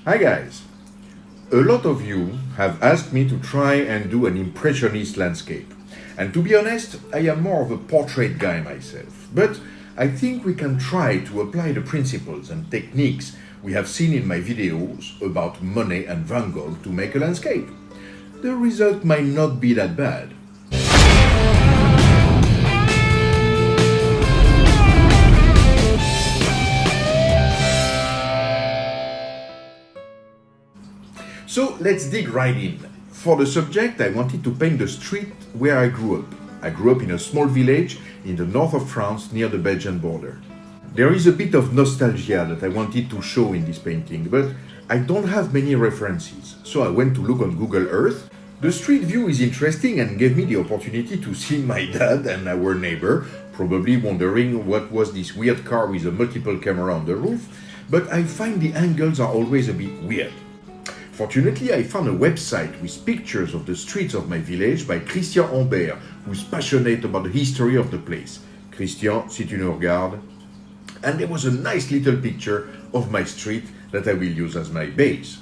Hi guys! A lot of you have asked me to try and do an Impressionist landscape. And to be honest, I am more of a portrait guy myself. But I think we can try to apply the principles and techniques we have seen in my videos about Monet and Van Gogh to make a landscape. The result might not be that bad. So let's dig right in. For the subject, I wanted to paint the street where I grew up. I grew up in a small village in the north of France near the Belgian border. There is a bit of nostalgia that I wanted to show in this painting, but I don't have many references, so I went to look on Google Earth. The street view is interesting and gave me the opportunity to see my dad and our neighbor, probably wondering what was this weird car with a multiple camera on the roof, but I find the angles are always a bit weird. Fortunately, I found a website with pictures of the streets of my village by Christian Humbert, who's passionate about the history of the place. Christian, si tu nous regardes. And there was a nice little picture of my street that I will use as my base.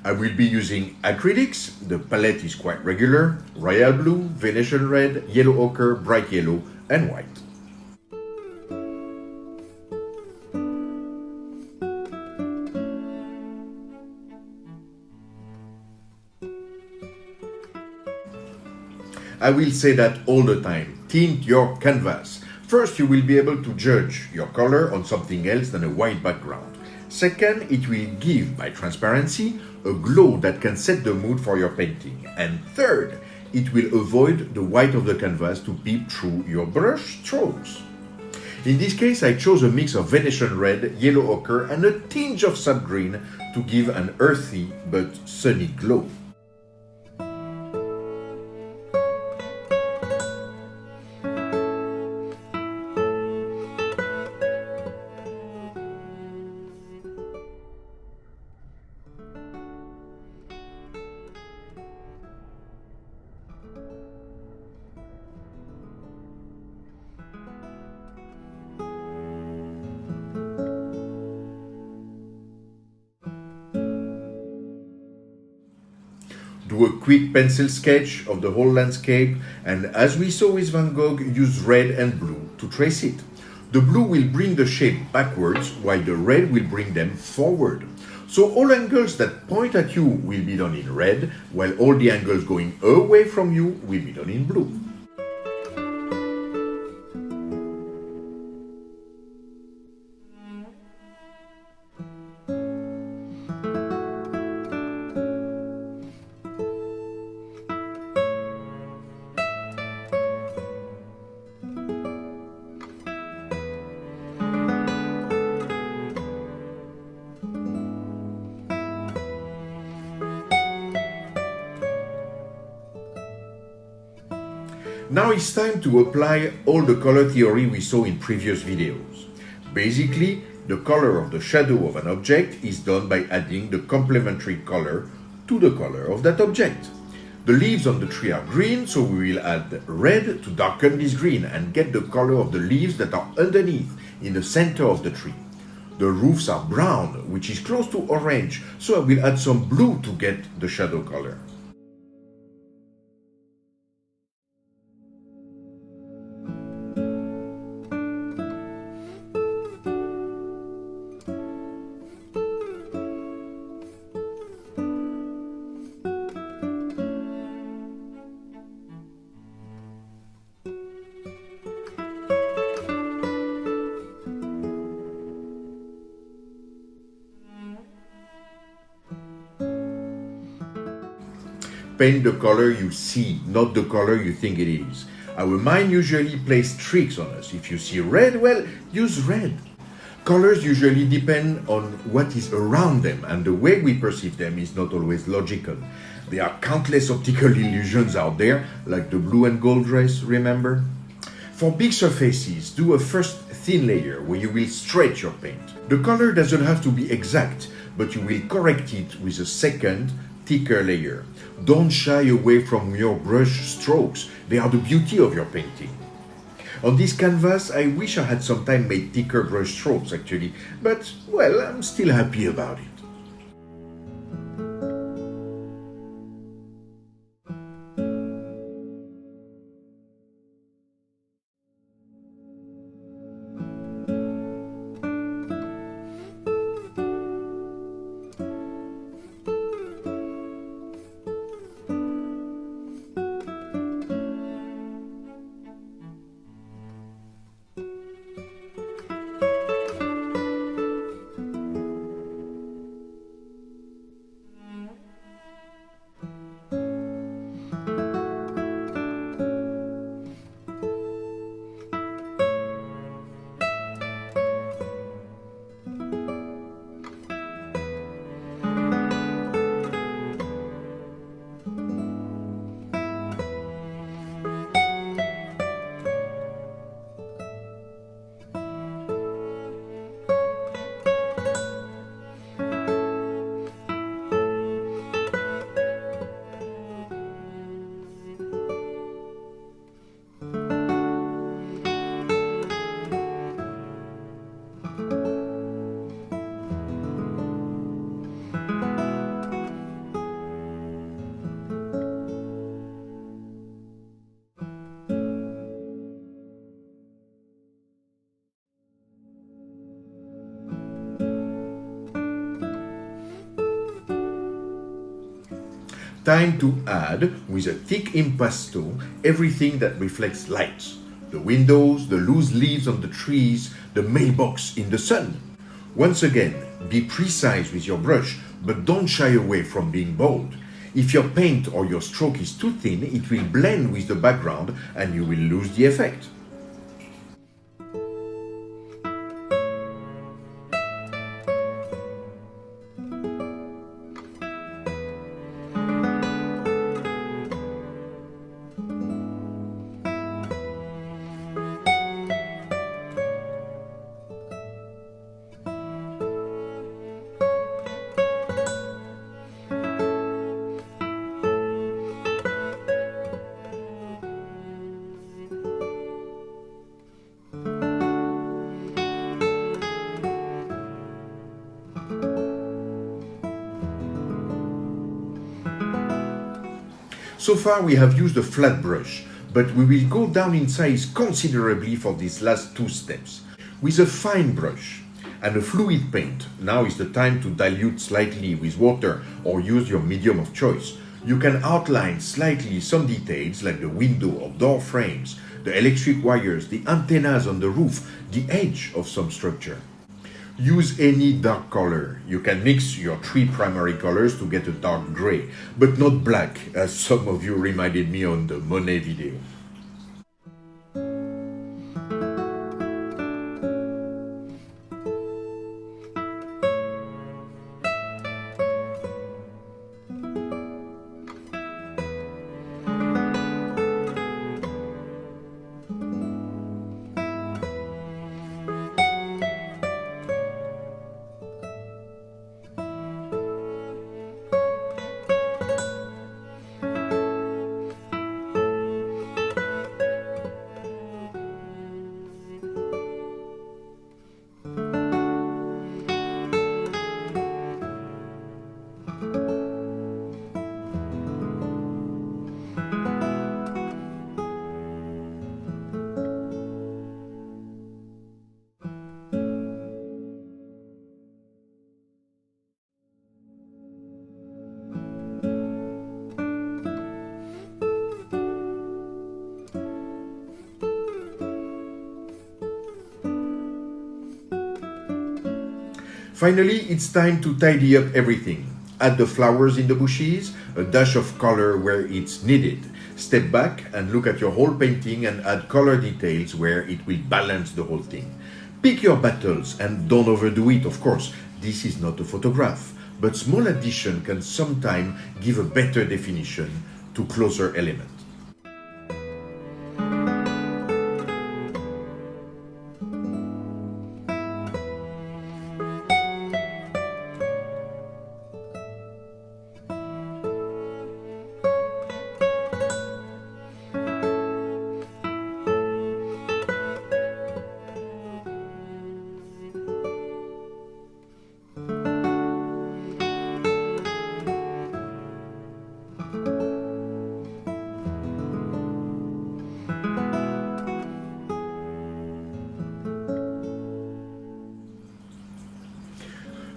I will be using acrylics. The palette is quite regular: royal blue, Venetian red, yellow ochre, bright yellow, and white. I will say that all the time. Tint your canvas. First, you will be able to judge your color on something else than a white background. Second, it will give, by transparency, a glow that can set the mood for your painting. And third, it will avoid the white of the canvas to peep through your brush strokes. In this case, I chose a mix of Venetian red, yellow ochre, and a tinge of sap green to give an earthy but sunny glow. Do a quick pencil sketch of the whole landscape, and as we saw with Van Gogh, use red and blue to trace it. The blue will bring the shape backwards, while the red will bring them forward. So all angles that point at you will be done in red, while all the angles going away from you will be done in blue. Now it's time to apply all the color theory we saw in previous videos. Basically, the color of the shadow of an object is done by adding the complementary color to the color of that object. The leaves on the tree are green, so we will add red to darken this green and get the color of the leaves that are underneath in the center of the tree. The roofs are brown, which is close to orange, so I will add some blue to get the shadow color. Paint the color you see, not the color you think it is. Our mind usually plays tricks on us. If you see red, well, use red. Colors usually depend on what is around them, and the way we perceive them is not always logical. There are countless optical illusions out there, like the blue and gold dress, remember? For big surfaces, do a first thin layer where you will stretch your paint. The color doesn't have to be exact, but you will correct it with a second, thicker layer. Don't shy away from your brush strokes. They are the beauty of your painting. On this canvas, I wish I had sometimes made thicker brush strokes actually, but well, I'm still happy about it. Time to add, with a thick impasto, everything that reflects light. The windows, the loose leaves on the trees, the mailbox in the sun. Once again, be precise with your brush, but don't shy away from being bold. If your paint or your stroke is too thin, it will blend with the background and you will lose the effect. So far we have used a flat brush, but we will go down in size considerably for these last two steps. With a fine brush and a fluid paint, now is the time to dilute slightly with water or use your medium of choice. You can outline slightly some details like the window or door frames, the electric wires, the antennas on the roof, the edge of some structure. Use any dark color. You can mix your three primary colors to get a dark gray, but not black, as some of you reminded me on the Monet video. Finally, it's time to tidy up everything. Add the flowers in the bushes, a dash of color where it's needed. Step back and look at your whole painting and add color details where it will balance the whole thing. Pick your battles and don't overdo it, of course. This is not a photograph, but small addition can sometimes give a better definition to closer elements.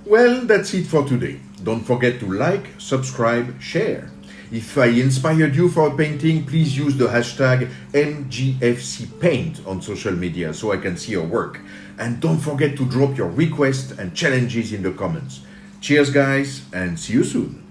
Well, that's it for today. Don't forget to like, subscribe, share. If I inspired you for a painting, please use the hashtag MGFCPaint on social media so I can see your work. And don't forget to drop your requests and challenges in the comments. Cheers guys, and see you soon.